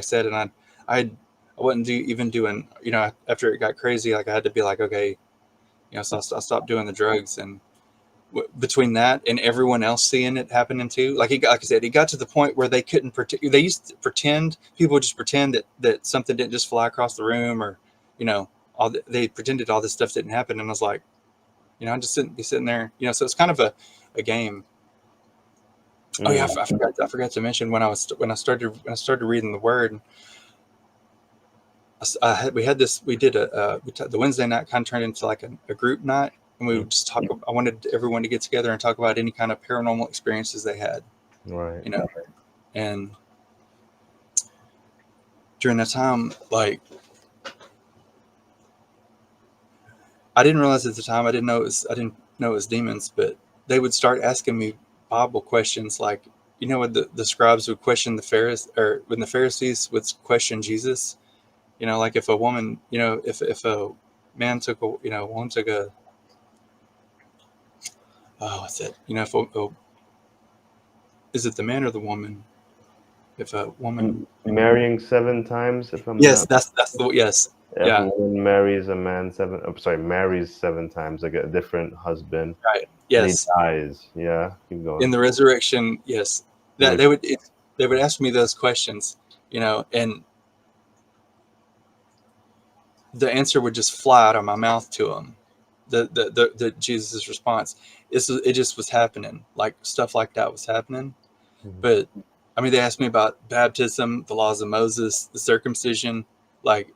said, and I wasn't even doing, after it got crazy, like I had to be like, okay, so I stopped doing the drugs, and between that and everyone else seeing it happening too, like I said, it got to the point where they couldn't pretend. They used to pretend, people would just pretend that something didn't just fly across the room, or they pretended all this stuff didn't happen, and I was like, I just didn't be sitting there, so it's kind of a game. Oh yeah, Mm. I forgot to mention when I started reading the Word. We had this. We did the Wednesday night kind of turned into like a group night, and we Mm. would just talk. I wanted everyone to get together and talk about any kind of paranormal experiences they had, Right. you know. And during that time, like, I didn't realize at the time. I didn't know it was demons, but they would start asking me Bible questions, like, when the scribes would question the Pharisees, or when the Pharisees would question Jesus. Like if a woman, if a man took a, one took a, oh, what's it? If is it the man or the woman? If a woman, Marrying seven times, if I'm yes, not. that's the, yes, If a yeah, woman marries a man seven, oh, sorry, marries seven times, like a different husband, right, and he yes. dies. Yeah, keep In going. the resurrection, yes, that Which, they would ask me those questions, and the answer would just fly out of my mouth to them. The Jesus' response, it just was happening, like stuff like that was happening. Mhm. But I mean, they asked me about baptism, the laws of Moses, the circumcision, like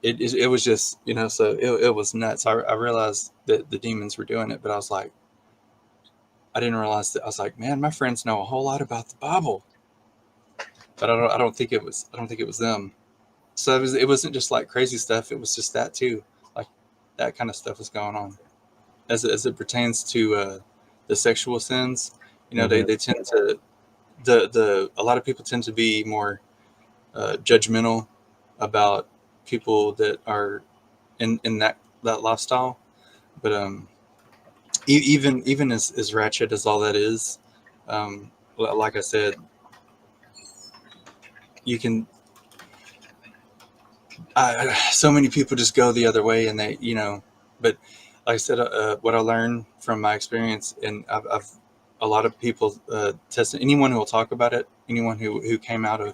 it was just, so it was nuts. I realized that the demons were doing it, but I was like, I didn't realize that. I was like, man, my friends know a whole lot about the Bible, but I don't think it was them. So it wasn't just like crazy stuff. It was just that too, like that kind of stuff was going on as it pertains to the sexual sins. Mhm. They tend to the a lot of people tend to be more judgmental about people that are in that lifestyle. But even as ratchet as all that is, like I said, you can. So many people just go the other way, and they, but like I said, what I learned from my experience, and I've a lot of people testing, anyone who will talk about it, anyone who came out of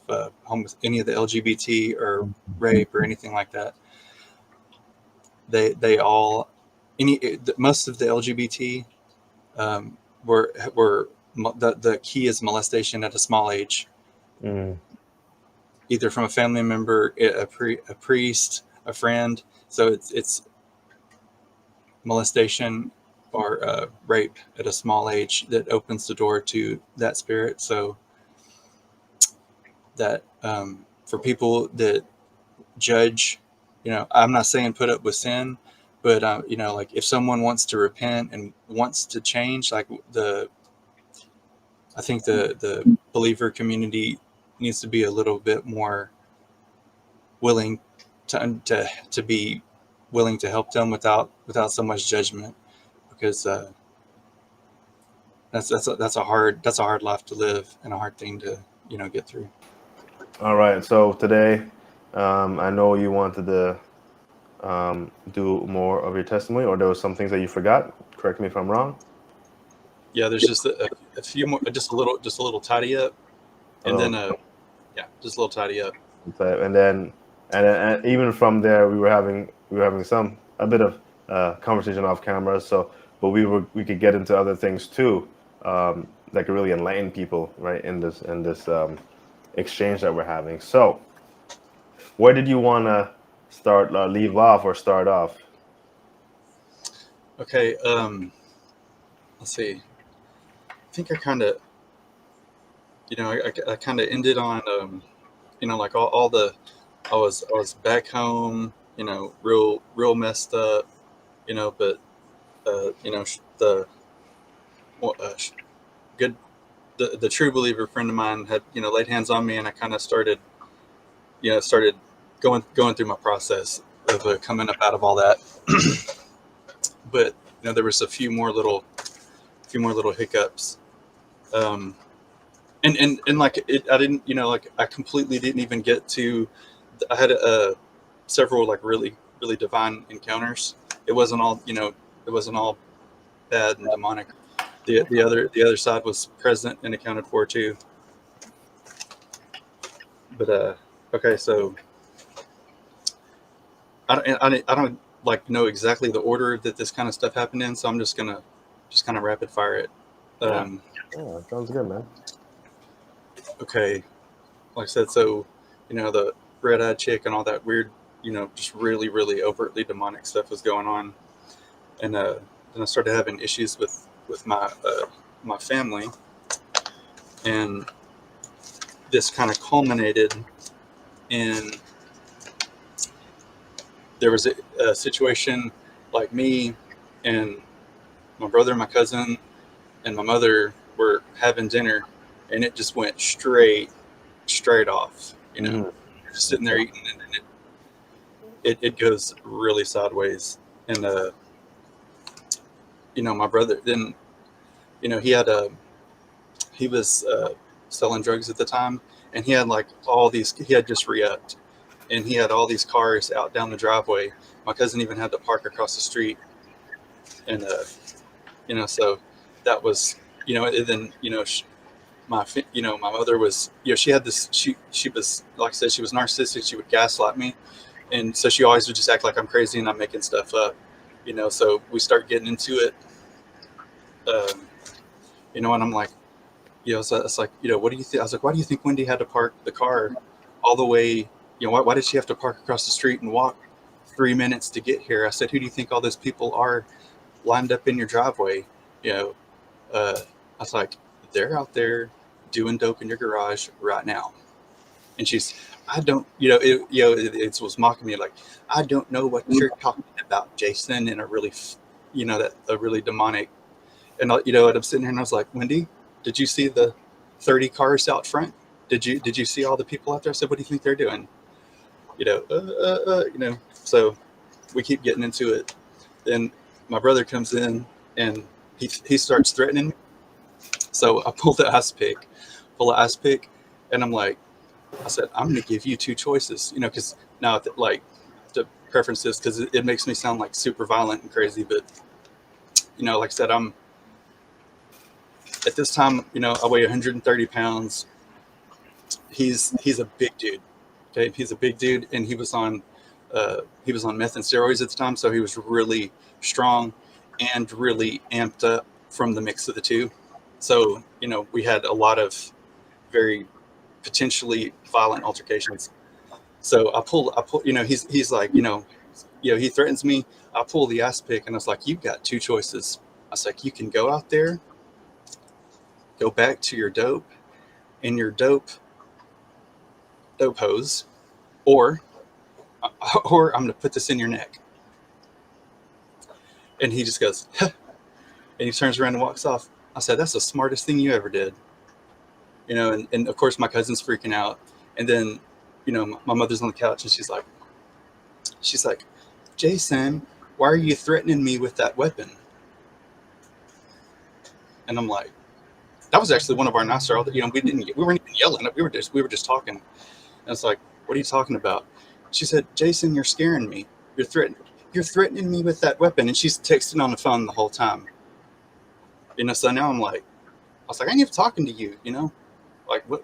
any of the LGBT or rape or anything like that, they all, most of the LGBT um, were the key is molestation at a small age, Mhm. either from a family member, a priest, a friend. So it's molestation or rape at a small age that opens the door to that spirit. So that for people that judge, I'm not saying put up with sin, but like if someone wants to repent and wants to change, like I think the believer community needs to be a little bit more willing to be willing to help them without so much judgment, because that's a hard life to live and a hard thing to get through. All right. So today, I know you wanted to do more of your testimony, or there was some things that you forgot. Correct me if I'm wrong. Yeah, there's just a few more, just a little tidy up, and then Um, yeah, just a little tidy up. and then and even from there, we were having some a bit of conversation off camera. So, but we could get into other things too, that could really enlighten people, right? In this exchange that we're having. So, where did you want to start, leave off, or start off? Okay, let's see. I think I kind of, I kind of ended on, like all the, I was back home, real messed up, but the good, the true believer friend of mine had, laid hands on me, and I kind of started going through my process of coming up out of all that. But there was a few more little hiccups. Um, and like it, I didn't, like I completely didn't even get to. I had several like really divine encounters. It wasn't all, it wasn't all bad and demonic. The other side was present and accounted for too. But okay, so I don't like know exactly the order that this kind of stuff happened in, so I'm just gonna just kind of rapid fire it. Yeah. Um, Yeah, sounds good, man. okay, like I said, so the red-eyed chick and all that weird, just really overtly demonic stuff was going on, and then I started having issues with my family, and this kind of culminated in there was a situation like me and my brother, my cousin, and my mother were having dinner, and it just went straight off. Hmm. Just sitting there eating, and then it goes really sideways. And my brother then, he was selling drugs at the time, and he had like all these. He had just re-upped, and he had all these cars out down the driveway. My cousin even had to park across the street, and so that was, and then my mother was, she had this, she was, like I said, she was narcissistic. She would gaslight me, and so she always would just act like I'm crazy and I'm making stuff up, so we start getting into it, um, and I'm like, so it's like, what do you think? I was like, why do you think Wendy had to park the car all the way, why did she have to park across the street and walk 3 minutes to get here? I said, who do you think all those people are lined up in your driveway? you know I was like, they're out there doing dope in your garage right now. And she's, I don't, it was mocking me like, I don't know what you're talking about, Jason, in a really, that a really demonic. And and I'm sitting here and I was like, Wendy, did you see the 30 cars out front? Did you see all the people out there? I said, what do you think they're doing? So we keep getting into it. Then my brother comes in and he starts threatening me. So I pull the ice pick, and I'm like, I said, I'm going to give you two choices, because now, like, to preference this, because it makes me sound like super violent and crazy, but, like I said, I'm, at this time, I weigh 130 pounds. He's a big dude. Okay. He's a big dude, and he was on meth and steroids at the time. So he was really strong and really amped up from the mix of the two. So, we had a lot of very potentially violent altercations. So he's like, he threatens me. I pull the ice pick, and I was like, you've got two choices. I was like, you can go out there, go back to your dope and your dope hose, or I'm going to put this in your neck. And he just goes, and he turns around and walks off. I said, that's the smartest thing you ever did. And of course my cousin's freaking out. And then, my mother's on the couch, and she's like, Jason, why are you threatening me with that weapon? And I'm like, that was actually one of our nicer, we weren't even yelling. We were just talking. And it's like, what are you talking about? She said, Jason, you're scaring me. You're threatening me with that weapon. And she's texting on the phone the whole time. So now I was like, I ain't even talking to you, like what?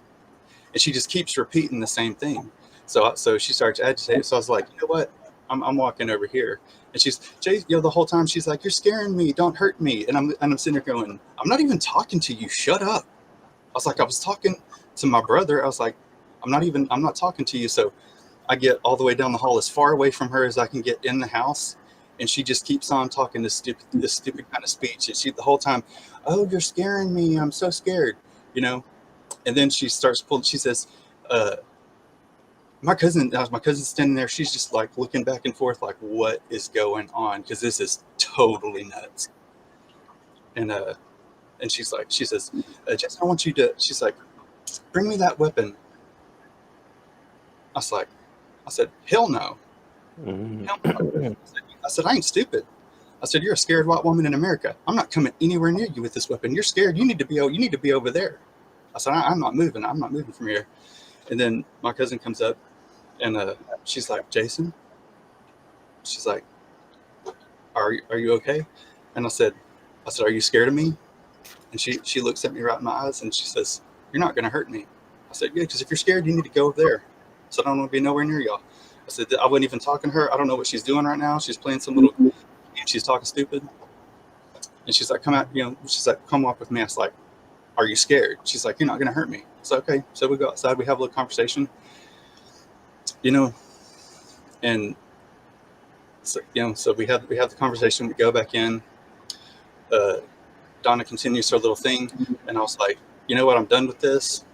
And she just keeps repeating the same thing. So she starts agitating. So I was like, you know what? I'm walking over here. And she's, the whole time she's like, you're scaring me. Don't hurt me. And I'm sitting there going, I'm not even talking to you. Shut up. I was like, I was talking to my brother. I was like, I'm not talking to you. So I get all the way down the hall, as far away from her as I can get in the house. And she just keeps on talking this stupid kind of speech. And she, the whole time, oh, you're scaring me. I'm so scared, And then she starts pulling, she says, my cousin's standing there. She's just like looking back and forth, like, what is going on? Because this is totally nuts. And she says, Jason, I want you to, she's like, bring me that weapon. I said, hell no. Mm-hmm. Hell no. I said, I ain't stupid. I said, you're a scared white woman in America. I'm not coming anywhere near you with this weapon. You're scared. You need to be over there. I said, I'm not moving. I'm not moving from here. And then my cousin comes up and she's like, Jason, she's like, are you okay? And I said, are you scared of me? And she looks at me right in my eyes and she says, you're not going to hurt me. I said, yeah, because if you're scared, you need to go over there. So I don't want to be nowhere near y'all. I said, I wasn't even talking to her. I don't know what she's doing right now. She's playing some little game. She's talking stupid. And she's like, come out, she's like, come walk with me. I was like, are you scared? She's like, you're not going to hurt me. So, okay. So we go outside, we have a little conversation, and so we have the conversation, we go back in, Donna continues her little thing. And I was like, you know what? I'm done with this.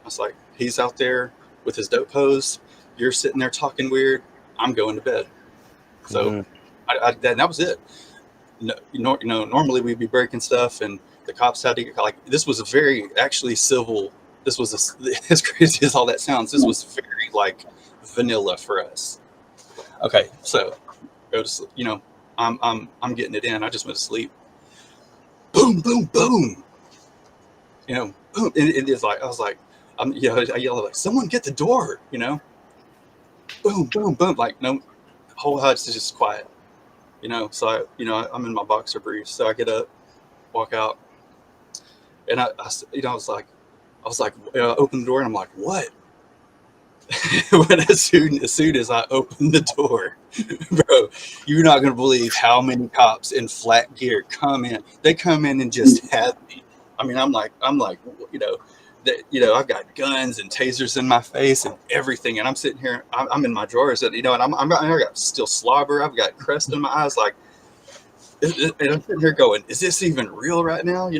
I was like, he's out there with his dope pose. You're sitting there talking weird. I'm going to bed. So that was it. Normally we'd be breaking stuff and the cops had to get, like, this was a very actually civil, this was as crazy as all that sounds, this was very like vanilla for us. Okay, so go to sleep, I'm getting it in. I just went to sleep. Boom, boom, boom. Boom. And it's like, I was like, I yelled like, someone get the door, boom, boom, boom. Like, no, whole house is just quiet, So I'm in my boxer briefs. So I get up, walk out, and I was like, I open the door and I'm like, what? When as soon as I opened the door, bro, you're not gonna believe how many cops in flat gear come in. They come in and just have me. I mean, I'm like, I've got guns and tasers in my face and everything, and I'm sitting here, I'm in my drawers, and and I got still slobber. I've got crust in my eyes, like, and I'm sitting here going, is this even real right now?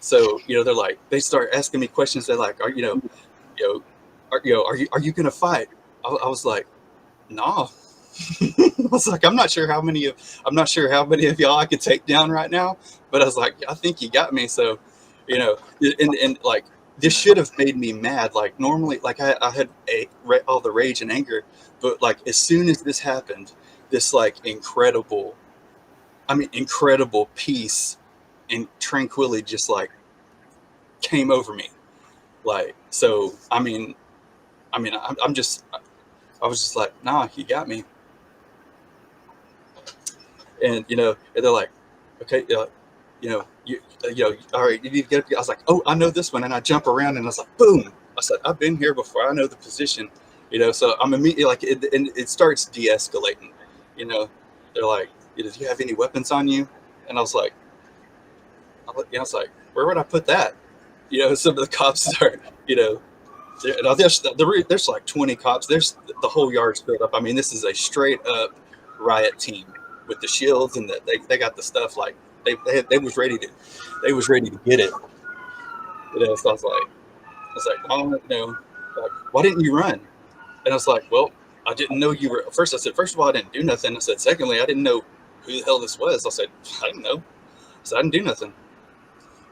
So they're like, they start asking me questions. They're like, are you gonna fight? I was like, no. I was like, I'm not sure how many of y'all I could take down right now, but I was like, I think you got me. So, and like, this should have made me mad. Like, normally, like, I had all the rage and anger, but like, as soon as this happened, this like incredible peace and tranquility just like came over me. Like, so I was just like, nah, you got me. And and they're like, okay, all right, you need to get up. I was like, oh, I know this one, and I jump around, and I was like, boom. I said, I've been here before. I know the position, So I'm immediately like, and it starts de-escalating. They're like, do you have any weapons on you? And I was like, where would I put that? Some of the cops are, there's like 20 cops. There's the whole yard's built up. I mean, this is a straight up riot team with the shields, and they got the stuff, like they was ready to get it. So I was like, oh no, like, why didn't you run? And I was like, well, I didn't know you were. First, I said, first of all, I didn't do nothing. I said, secondly, I didn't know who the hell this was. I said, I didn't know. So I didn't do nothing.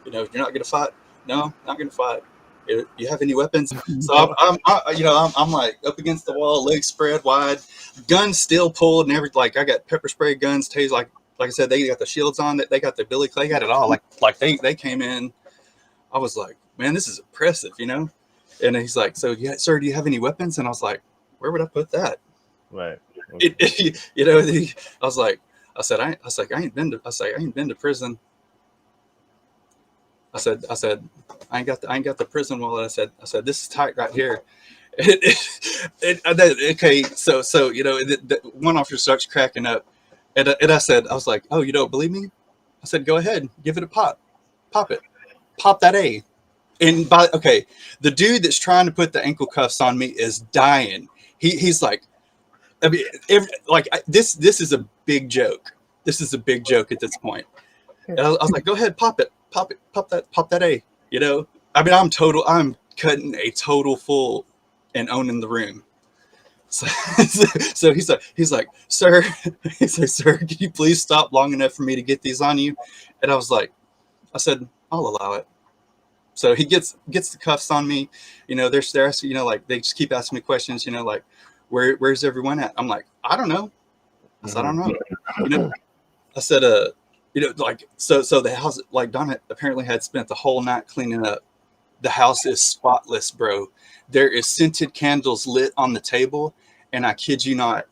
You're not gonna fight? No, not gonna fight. You have any weapons? So I'm like up against the wall, legs spread wide, guns still pulled and everything. Like, I got pepper spray guns, tasers. Like I said, they got the shields on. They got the Billy Clay, got it all. Like they came in. I was like, man, this is impressive, And he's like, so yeah, sir, do you have any weapons? And I was like, where would I put that? Right. Okay. I said, I ain't been to prison. I said, I ain't got the prison wallet. I said, this is tight right here. Okay, so the one officer starts cracking up, and I said, I was like, oh, you don't believe me? I said, go ahead, give it a pop it, pop that A. And the dude that's trying to put the ankle cuffs on me is dying. He's like, I mean, this is a big joke. This is a big joke at this point. And I was like, go ahead, pop that A. I'm cutting a total full and owning the room. So he's like, sir, can you please stop long enough for me to get these on you? And I said, I'll allow it. So he gets the cuffs on me. They're asking, like, they just keep asking me questions, like, where's everyone at? I'm like, I don't know. I said, I don't know. I said, so the house, like, Donna apparently had spent the whole night cleaning up The house is spotless, bro. There is scented candles lit on the table, and I kid you not,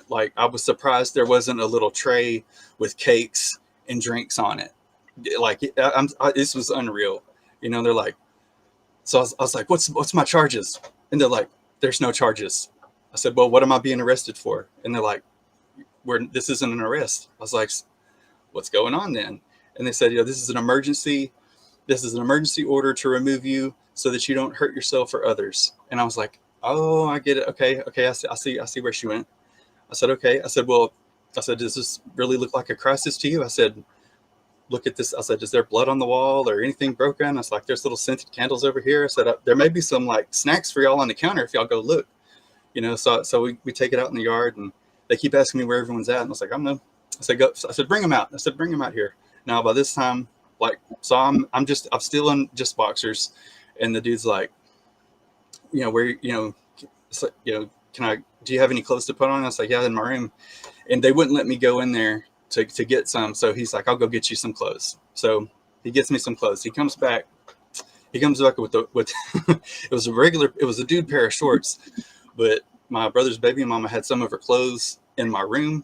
like I was surprised there wasn't a little tray with cakes and drinks on it. Like this was unreal. They're like, so I was like, what's my charges? And they're like, there's no charges. I said, well, what am I being arrested for? And they're like, this isn't an arrest. I was like, what's going on then? And they said, this is an emergency. This is an emergency order to remove you so that you don't hurt yourself or others. And I was like, oh, I get it. Okay. I see where she went. I said, okay. I said, does this really look like a crisis to you? I said, look at this. I said, is there blood on the wall or anything broken? I was like, there's little scented candles over here. I said, there may be some like snacks for y'all on the counter if y'all go look. So we take it out in the yard, and they keep asking me where everyone's at. And I was like, I don't know. I said, go. I said, bring them out. I said, bring them out here. Now, by this time, so I'm still in just boxers. And the dude's like, where, so, do you have any clothes to put on? I was like, yeah, in my room. And they wouldn't let me go in there to get some. So he's like, I'll go get you some clothes. So he gets me some clothes. He comes back with it was a dude pair of shorts, but my brother's baby mama had some of her clothes in my room.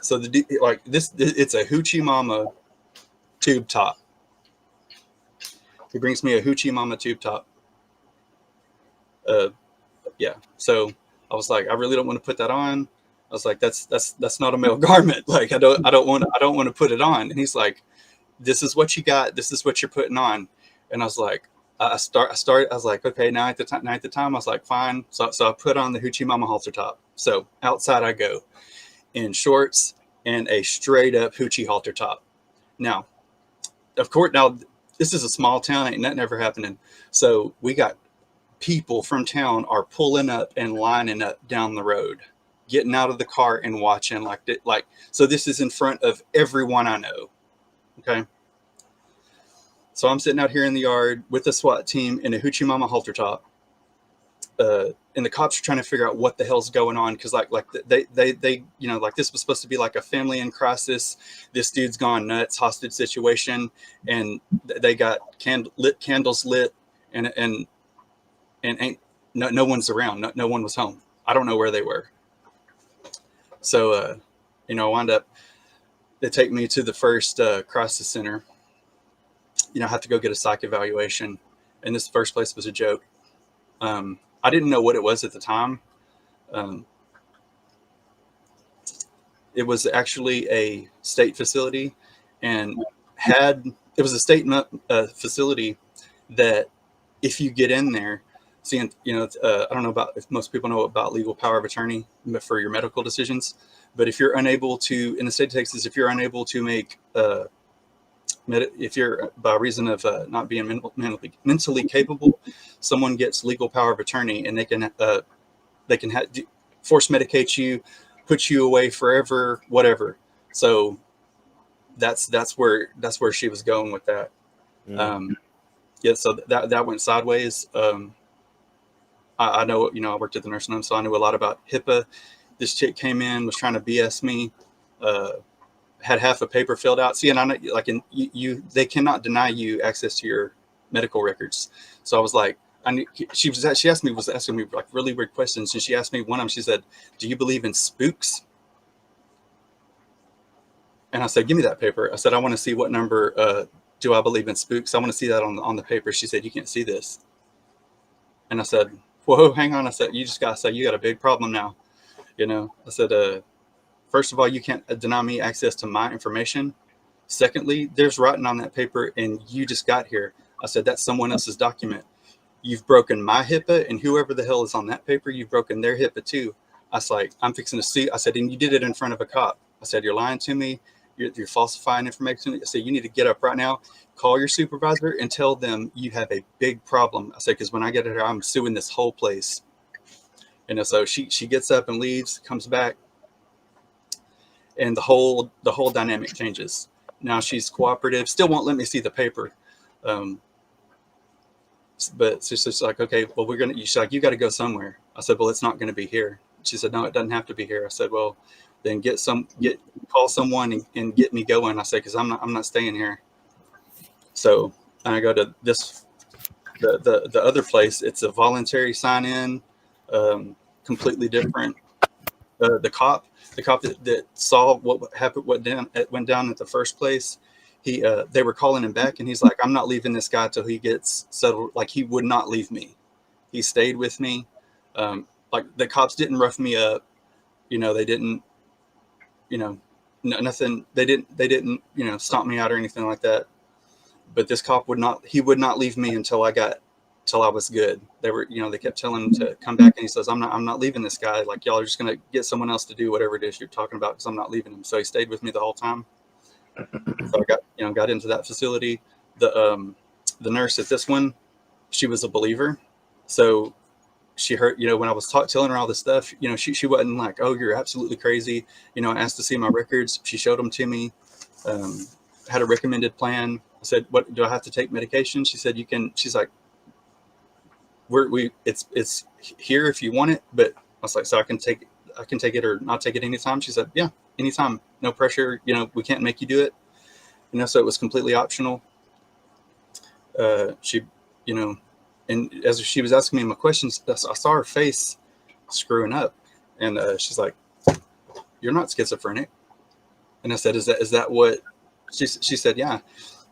So it's a Hoochie Mama tube top. He brings me a Hoochie Mama tube top. Yeah. So I was like, I really don't want to put that on. I was like, that's not a male garment. Like, I don't want to put it on. And he's like, this is what you got. This is what you're putting on. And I was like, I was like, okay, now at the time, I was like, fine. So I put on the Hoochie Mama halter top. So outside I go in shorts and a straight up Hoochie halter top. Now, of course, this is a small town. Ain't nothing ever happening. So we got people from town are pulling up and lining up down the road, getting out of the car and watching so this is in front of everyone I know. Okay. So I'm sitting out here in the yard with the SWAT team in a Hoochie Mama halter top. And the cops are trying to figure out what the hell's going on. Cause they this was supposed to be like a family in crisis. This dude's gone nuts, hostage situation. And they got candles lit and ain't no one's around. No one was home. I don't know where they were. So, I wound up, they take me to the first crisis center. I have to go get a psych evaluation. And this first place was a joke. I didn't know what it was at the time. It was actually a state facility, and it was a state facility that if you get in there, I don't know if most people know about legal power of attorney for your medical decisions, but if you're unable to, in the state of Texas, if you're unable to make, if you're by reason of not being mentally capable, someone gets legal power of attorney, and they can force medicate you, put you away forever, whatever. So that's where she was going with that. Mm. So that went sideways. I know, I worked at the nursing home, so I knew a lot about HIPAA. This chick came in, was trying to BS me, had half a paper filled out. See, and I know, they cannot deny you access to your medical records. So I was like, she was asking me like really weird questions. And she asked me one of them, she said, do you believe in spooks? And I said, give me that paper. I said, I want to see what number, do I believe in spooks? I want to see that on the paper. She said, you can't see this. And I said, whoa, hang on. I said, you just got to say, you got a big problem now. I said, first of all, you can't deny me access to my information. Secondly, there's writing on that paper and you just got here. I said, that's someone else's document. You've broken my HIPAA, and whoever the hell is on that paper, you've broken their HIPAA too. I was like, I'm fixing to see. I said, and you did it in front of a cop. I said, you're lying to me. You're falsifying information. I said, you need to get up right now, call your supervisor and tell them you have a big problem. I said, because when I get here, I'm suing this whole place. And so she gets up and leaves, comes back, and the whole dynamic changes. Now she's cooperative, still won't let me see the paper. But she's just like, okay, well, she's like, you got to go somewhere. I said, well, it's not going to be here. She said, no, it doesn't have to be here. I said, well, then call someone and get me going. I said, because I'm not staying here. So and I go to the other place. It's a voluntary sign in, completely different. The cop that saw what happened, went down at the first place. They were calling him back, and he's like, "I'm not leaving this guy till he gets settled." Like, he would not leave me. He stayed with me. Like, the cops didn't rough me up. They didn't. Nothing. They didn't. Stomp me out or anything like that. But this cop would not. He would not leave me until I was good. They kept telling him to come back, and he says, I'm not leaving this guy. Like, y'all are just going to get someone else to do whatever it is you're talking about, because I'm not leaving him. So he stayed with me the whole time. So I got into that facility. The nurse at this one, she was a believer. So she heard, when I was telling her all this stuff, she wasn't like, "Oh, you're absolutely crazy." I asked to see my records. She showed them to me. Had a recommended plan. I said, "What do I have to take medication?" She said, "You can." She's like, it's here if you want it, but I was like, "So I can take it or not take it anytime?" She said, "Yeah, anytime, no pressure. We can't make you do it." So it was completely optional. She, and as she was asking me my questions, I saw her face screwing up, and she's like, "You're not schizophrenic." And I said, "Is that what?" She said, "Yeah.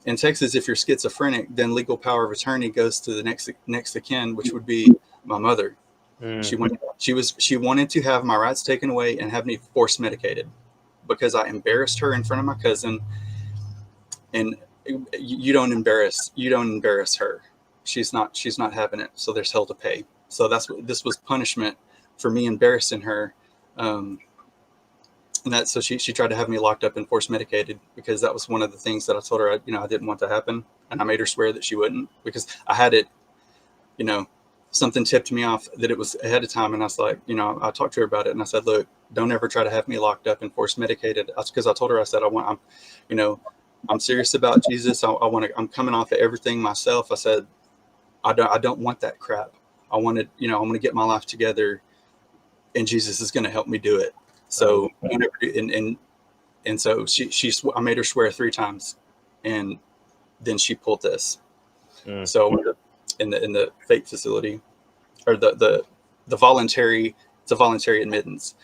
In Texas, if you're schizophrenic, then legal power of attorney goes to the next of kin, which would be my mother." She wanted to have my rights taken away and have me force medicated because I embarrassed her in front of my cousin. And you don't embarrass her. She's not having it. So there's hell to pay. So this was punishment for me embarrassing her. And so she tried to have me locked up and force medicated, because that was one of the things that I told her I didn't want to happen, and I made her swear that she wouldn't, because I had it, something tipped me off that it was ahead of time, and I was like, I talked to her about it, and I said, "Look, don't ever try to have me locked up and force medicated." That's because I told her, I said, I'm serious about Jesus. I'm coming off of everything myself. I said, I don't want that crap. I want to get my life together, and Jesus is going to help me do it. So, and so I made her swear 3 times, and then she pulled this. So in the fake facility, or the voluntary, it's a voluntary admittance.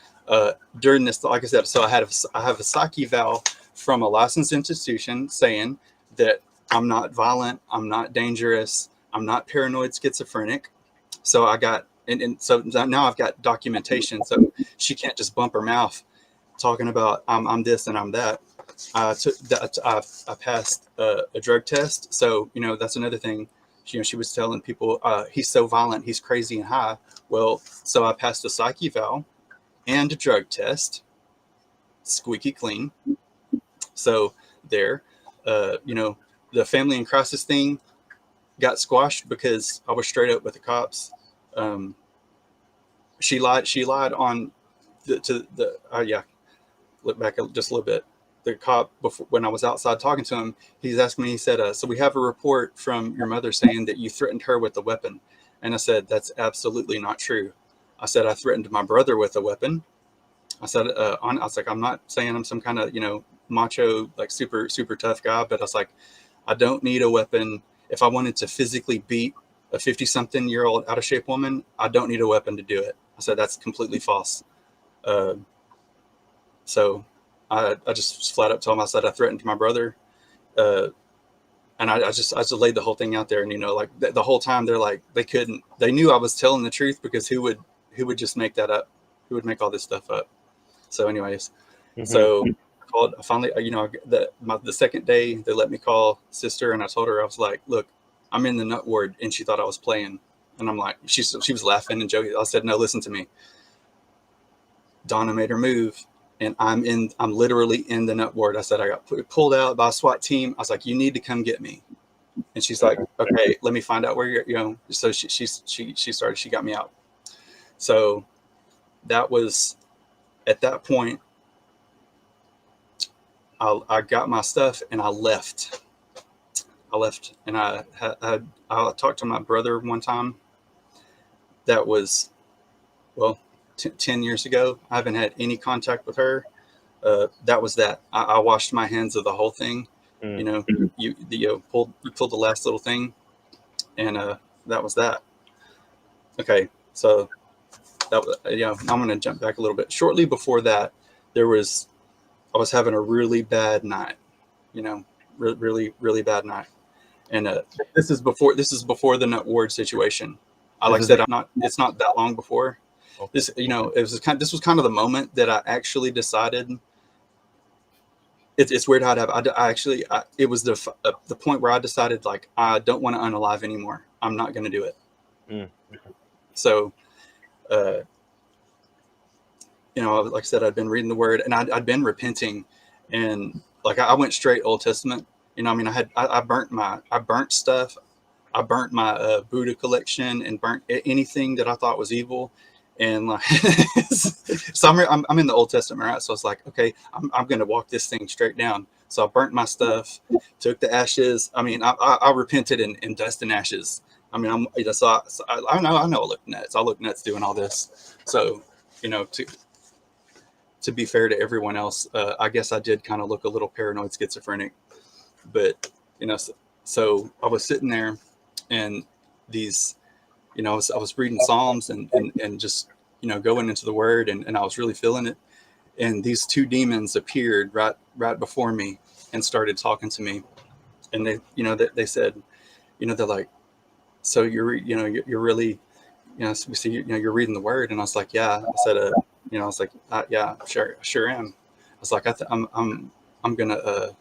During this, like I said, so I have a psych eval from a licensed institution saying that I'm not violent, I'm not dangerous, I'm not paranoid schizophrenic. So I got, and so now I've got documentation. So she can't just bump her mouth talking about I'm this and I'm that. I passed a drug test. So, that's another thing. She was telling people, he's so violent, he's crazy and high. Well, so I passed a psych eval and a drug test, squeaky clean. So there, the family in crisis thing got squashed because I was straight up with the cops. She lied on look back just a little bit. The cop, before, when I was outside talking to him, he's asking me, he said, "So we have a report from your mother saying that you threatened her with a weapon." And I said, "That's absolutely not true." I said, "I threatened my brother with a weapon." I said, I was like, "I'm not saying I'm some kind of, macho, like super, super tough guy, but I was like, I don't need a weapon. If I wanted to physically beat a 50-something-year-old out of shape woman, I don't need a weapon to do it." I said, "That's completely false." So I just flat up told him, I said, "I threatened my brother." And I just laid the whole thing out there. And, like the whole time they knew I was telling the truth, because who would just make that up? Who would make all this stuff up? So anyways, so I called, finally, the second day they let me call sister, and I told her, I was like, "Look, I'm in the nut ward." And she thought I was playing. And I'm like, she was laughing and joking. I said, "No, listen to me." Donna made her move, and I'm literally in the nut ward. I said, I got pulled out by a SWAT team. I was like, "You need to come get me." And she's like, "Okay, let me find out where you're," so she got me out. So that was, at that point, I got my stuff and I left. And I talked to my brother one time. That was, 10 years ago. I haven't had any contact with her. That was that. I washed my hands of the whole thing. You know, you pulled the last little thing, and that was that. Okay, so that I'm going to jump back a little bit. Shortly before that, I was having a really bad night. You know, really really bad night. And this is before the Nut Ward situation. Like I said, it's not that long before this. You know, this was kind of the moment that I actually decided. It's weird how it was the point where I decided, like, I don't want to unalive anymore. I'm not going to do it. Mm. So, you know, like I said, I'd been reading the Word, and I'd been repenting, and like I went straight Old Testament. You know, I mean, I burnt stuff. I burnt my Buddha collection and burnt anything that I thought was evil. And like, so I'm in the Old Testament, right? So it's like, okay, I'm going to walk this thing straight down. So I burnt my stuff, took the ashes. I mean, I repented in dust and ashes. I mean, I know I look nuts. I look nuts doing all this. So, you know, to be fair to everyone else, I guess I did kind of look a little paranoid schizophrenic, but you know, so I was sitting there, and these, you know, I was reading Psalms and just, you know, going into the Word, and I was really feeling it. And these two demons appeared right before me and started talking to me. And they, you know, they said, you know, they're like, so you're really, you know, we see, you know, you're reading the Word. And I was like, yeah. I said, you know, I was like, yeah, sure am. I was like, I'm gonna, I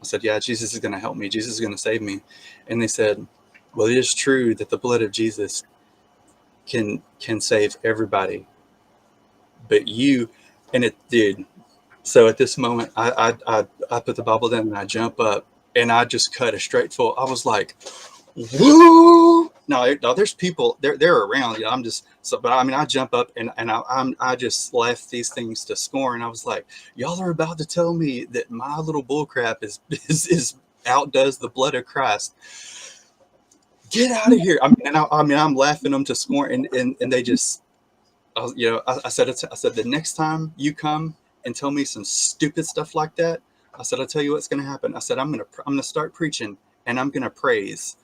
said, yeah, Jesus is gonna help me. Jesus is gonna save me. And they said, well, it is true that the blood of Jesus can save everybody, but you, and it did. So at this moment, I put the Bible down and I jump up and I just cut a straight full. I was like, woo! No, there's people they're around. You know, I'm just so, but I mean, I jump up and I just left these things to scorn. I was like, y'all are about to tell me that my little bullcrap is outdoes the blood of Christ. Get out of here! I mean, I'm laughing them to scorn, and they just, you know, I said the next time you come and tell me some stupid stuff like that, I said, I'll tell you what's going to happen. I said, I'm gonna start preaching and I'm gonna praise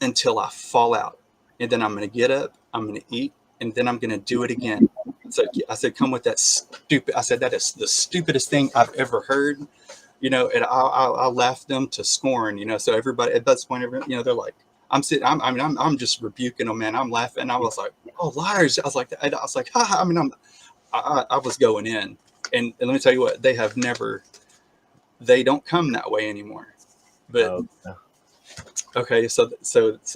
until I fall out, and then I'm gonna get up, I'm gonna eat, and then I'm gonna do it again. So I said, come with that stupid. I said, that is the stupidest thing I've ever heard. You know, and I'll laugh them to scorn. You know, so everybody at that point, you know, they're like, I'm just rebuking them, man. I'm laughing. I was like, oh, liars. I was like, ha. I mean, I was going in, and let me tell you what, they don't come that way anymore. But okay, so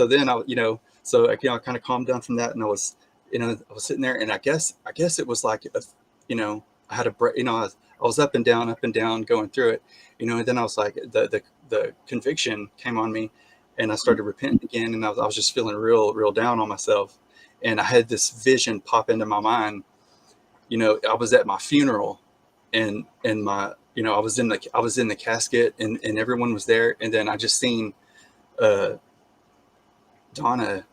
then I, you know, so you know, I kind of calmed down from that, and I was sitting there, and I guess it was like, you know, I had a break, you know, I was up and down going through it, you know, and then I was like, the conviction came on me, and I started repenting again, and I was just feeling real down on myself, and I had this vision pop into my mind. You know, I was at my funeral, and my, you know, I was in the casket, and everyone was there, and then I just seen Donna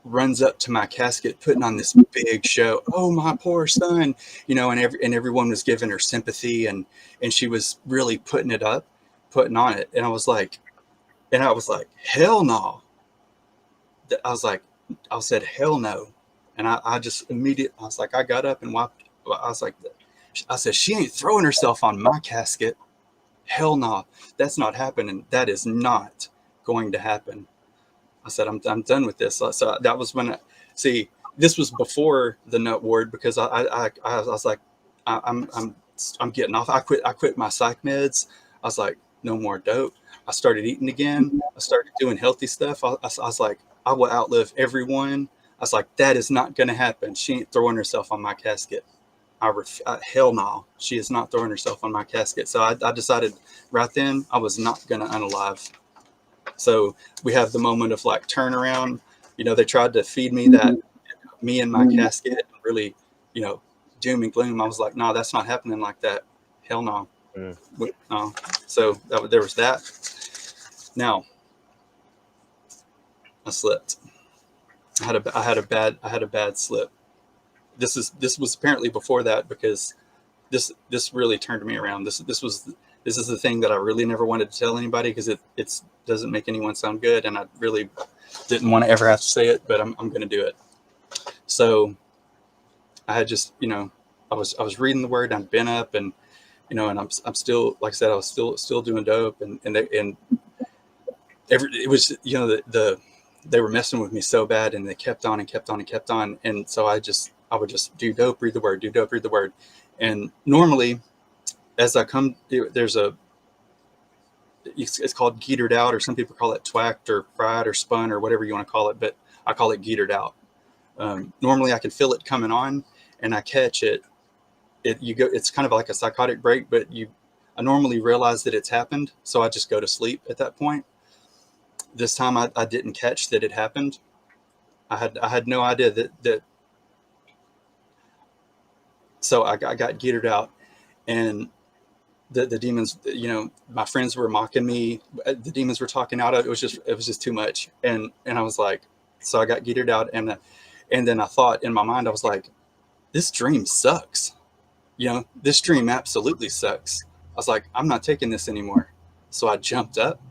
runs up to my casket putting on this big show. Oh, my poor son, you know, and everyone was giving her sympathy, and she was really putting on it. And I was like, hell no. I said, hell no. And I just immediately, I was like, I got up and wiped. I was like, I said, she ain't throwing herself on my casket. Hell no, that's not happening. That is not going to happen. I said, I'm done with this. So that was when this was before the Nut Ward, because I was like, I'm getting off. I quit my psych meds. I was like, no more dope. I started eating again. I started doing healthy stuff. I was like, I will outlive everyone. I was like, that is not going to happen. She ain't throwing herself on my casket. Hell no, she is not throwing herself on my casket. So I decided right then I was not going to unalive. So we have the moment of like turnaround. You know, they tried to feed me that, me in my casket, really, you know, doom and gloom. I was like, no, that's not happening like that. Hell no. No. So there was that. Now, I slipped. I had a bad slip. This was apparently before that, because this really turned me around. This this is the thing that I really never wanted to tell anybody because it doesn't make anyone sound good, and I really didn't want to ever have to say it, but I'm going to do it. So I had just, I was reading the word. I'd been up, and and I'm still, like I said, I was still doing dope, and it was, they were messing with me so bad, and they kept on and kept on and kept on, and so I would just do dope, read the word, do dope, read the word, and normally, as I come, it's called geetered out, or some people call it twacked or fried or spun or whatever you want to call it, but I call it geetered out. Normally I can feel it coming on, and I catch it. It's kind of like a psychotic break, but I normally realize that it's happened, so I just go to sleep at that point. This time I didn't catch that it happened. I had no idea that. So I got geetered out, and the demons, my friends were mocking me. The demons were talking out. It was just too much, and I was like, so I got geetered out, and then I thought in my mind, I was like, this dream sucks. This dream absolutely sucks. I was like, I'm not taking this anymore. So I jumped up,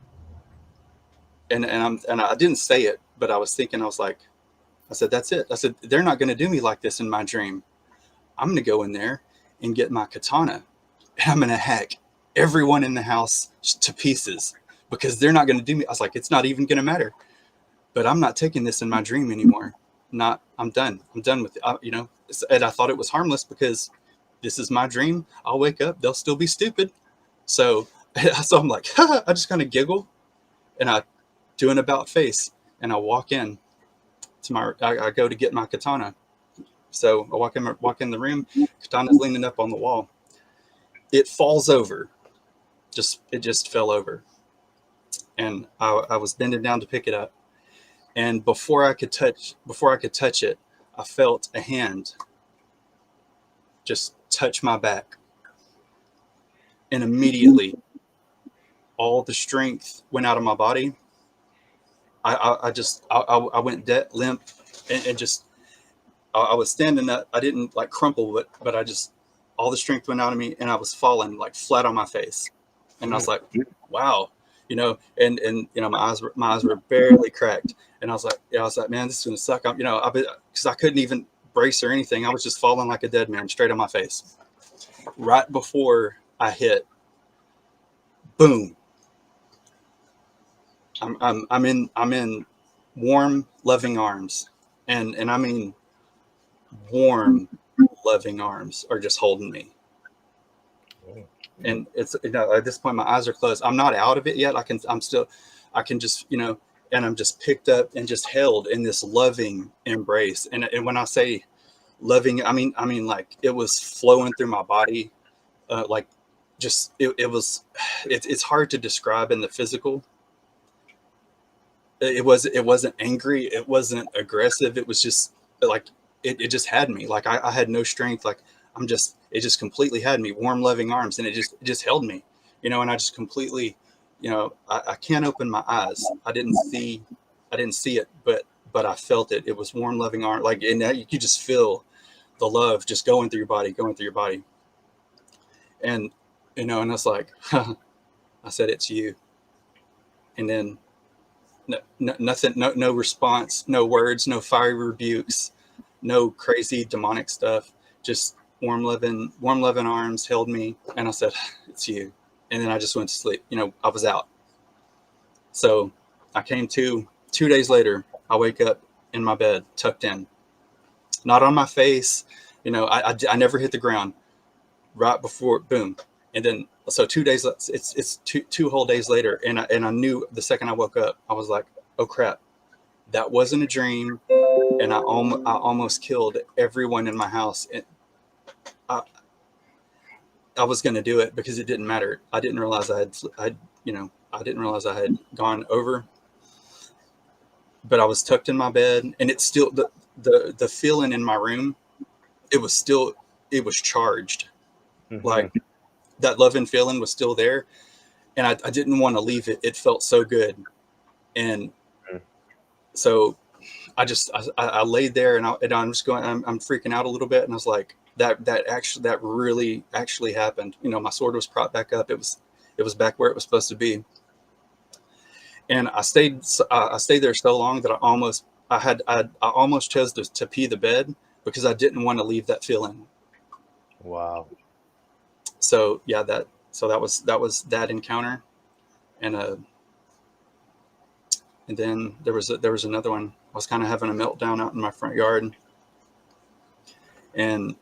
and I didn't say it, but I was thinking, I said, that's it. I said, they're not going to do me like this in my dream. I'm going to go in there and get my katana, and I'm going to hack everyone in the house to pieces, because they're not going to do me. I was like, it's not even going to matter, but I'm not taking this in my dream anymore. I'm done. I'm done with it. And I thought it was harmless because this is my dream. I'll wake up, they'll still be stupid. So I'm like, I just kind of giggle, and I do an about face, and I walk in to I go to get my katana. So I walk in the room, katana's leaning up on the wall. It falls over. It just fell over. And I was bending down to pick it up. And before I could touch it, I felt a hand just touch my back. And immediately all the strength went out of my body. I went dead limp, and just I was standing up. I didn't like crumple, but I just, all the strength went out of me, and I was falling like flat on my face. And I was like, wow, and my eyes were barely cracked. And I was like, man, this is gonna suck. Because I couldn't even brace or anything. I was just falling like a dead man, straight on my face. Right before I hit, boom. I'm in warm, loving arms, and I mean, warm, loving arms are just holding me. And it's, at this point my eyes are closed. I'm not out of it yet. I can just, and I'm just picked up and just held in this loving embrace. And when I say loving, I mean like it was flowing through my body, like just it's hard to describe in the physical. It wasn't angry, it wasn't aggressive. It was just like it just had me. Like I had no strength. Like it just completely had me. Warm, loving arms, and it just held me. And I just completely, I can't open my eyes. I didn't see it, but I felt it. It was warm, loving arm. Like, and you could just feel the love just going through your body. And and I was like, I said, it's you. And then nothing, no response, no words, no fiery rebukes, no crazy demonic stuff. Just warm, loving arms held me, and I said, it's you. And then I just went to sleep. I was out. So I came to 2 days later. I wake up in my bed, tucked in, not on my face. I never hit the ground. Right before, boom. And then, so 2 days, it's two whole days later. And I knew the second I woke up, I was like, oh crap, that wasn't a dream. And I almost killed everyone in my house. And I was going to do it because it didn't matter. I didn't realize I didn't realize I had gone over, but I was tucked in my bed, and it's still the feeling in my room. It was charged. Mm-hmm. Like that love and feeling was still there. And I didn't want to leave it. It felt so good. And so I laid there, and I'm just going, I'm freaking out a little bit. And I was like, that really actually happened. My sword was propped back up. It It was back where it was supposed to be. And I stayed there so long that I almost chose to pee the bed because I didn't want to leave that feeling. Wow. So yeah, that was that encounter, and then there was another one. I was kind of having a meltdown out in my front yard, and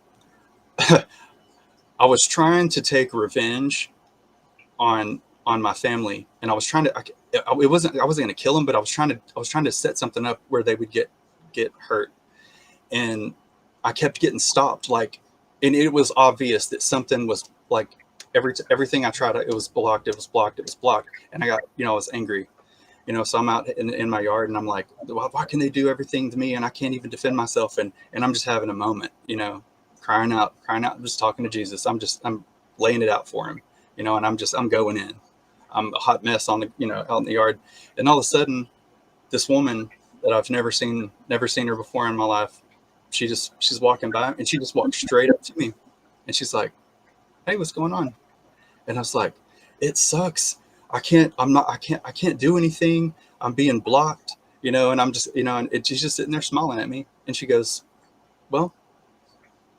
I was trying to take revenge on my family, and I was trying to. I wasn't going to kill them, but I was trying to set something up where they would get hurt, and I kept getting stopped. Like, and it was obvious that something was like everything I tried. It was blocked. It was blocked. It was blocked, and I got I was angry. So I'm out in my yard, and I'm like, why can they do everything to me, and I can't even defend myself? And I'm just having a moment, crying out, just talking to Jesus. I'm laying it out for him, and I'm going in. I'm a hot mess on out in the yard. And all of a sudden, this woman that I've never seen her before in my life, she's walking by, and she just walked straight up to me, and she's like, "Hey, what's going on?" And I was like, "It sucks. I can't do anything. I'm being blocked, and I'm just, and she's just sitting there smiling at me. And she goes, "Well,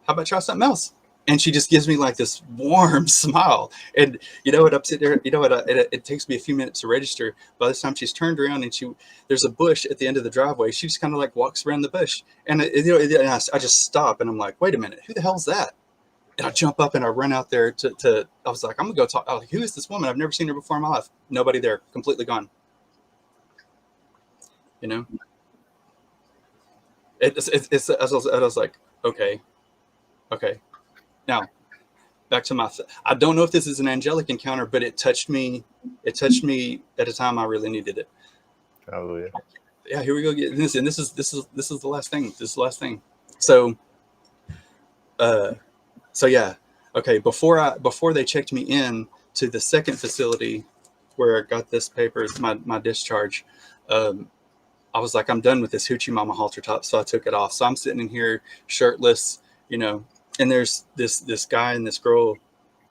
how about try something else?" And she just gives me like this warm smile. And what, I'm sitting there, it takes me a few minutes to register. By this time she's turned around, and there's a bush at the end of the driveway. She just kind of like walks around the bush, and I just stop, and I'm like, wait a minute, who the hell's that? And I jump up and I run out there I was like, I'm gonna go talk. I was like, who is this woman? I've never seen her before in my life. Nobody there, completely gone. It's I was like, okay. Now back to I don't know if this is an angelic encounter, but it touched me at a time I really needed it. Hallelujah. Yeah, here we go. This is the last thing. This is the last thing. So yeah, okay. Before they checked me in to the second facility where I got this paper, my discharge, I was like, I'm done with this hoochie mama halter top, so I took it off. So I'm sitting in here shirtless, and there's this guy and this girl,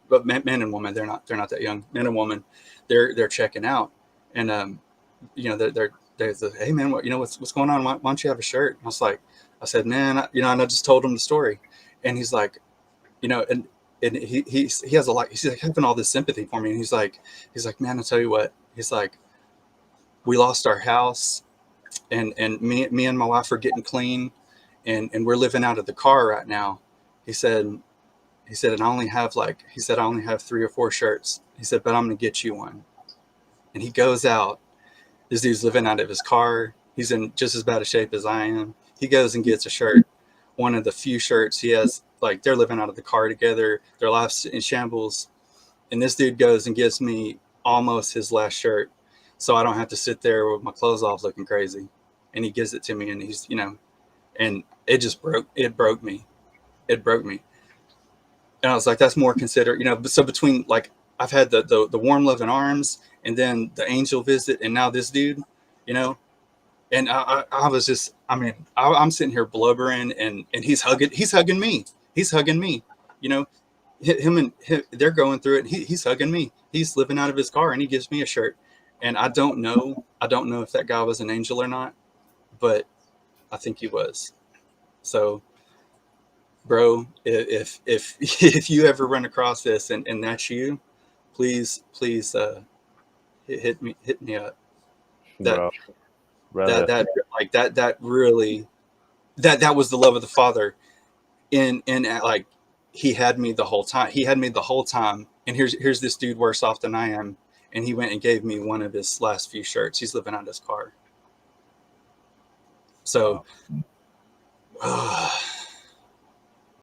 but man and woman, they're not that young, man and woman, they're checking out, and they're hey man, what's going on? Why don't you have a shirt? And I said, man, and I just told him the story, and he's like, and he has he's like having all this sympathy for me, and he's like, man, I'll tell you what, he's like, we lost our house, and me and my wife are getting clean, and we're living out of the car right now. He said, and I only have 3 or 4 shirts. He said, but I'm gonna get you one. And he goes out. This dude's living out of his car. He's in just as bad a shape as I am. He goes and gets a shirt, one of the few shirts he has. Like, they're living out of the car together. Their life's in shambles. And this dude goes and gives me almost his last shirt, so I don't have to sit there with my clothes off looking crazy. And he gives it to me, and he's, and it just broke me. It broke me. And I was like, that's more considered, so between, like, I've had the warm loving arms, and then the angel visit, and now this dude, and I was just, I'm sitting here blubbering, and he's hugging me. Him, they're going through it. He's hugging me. He's living out of his car, and he gives me a shirt. And I don't know if that guy was an angel or not, but I think he was. So, bro, if if you ever run across this and that's you, please hit me up. That that really that was the love of the Father in like, he had me the whole time. And here's this dude worse off than I am, and he went and gave me one of his last few shirts. He's living out his car. So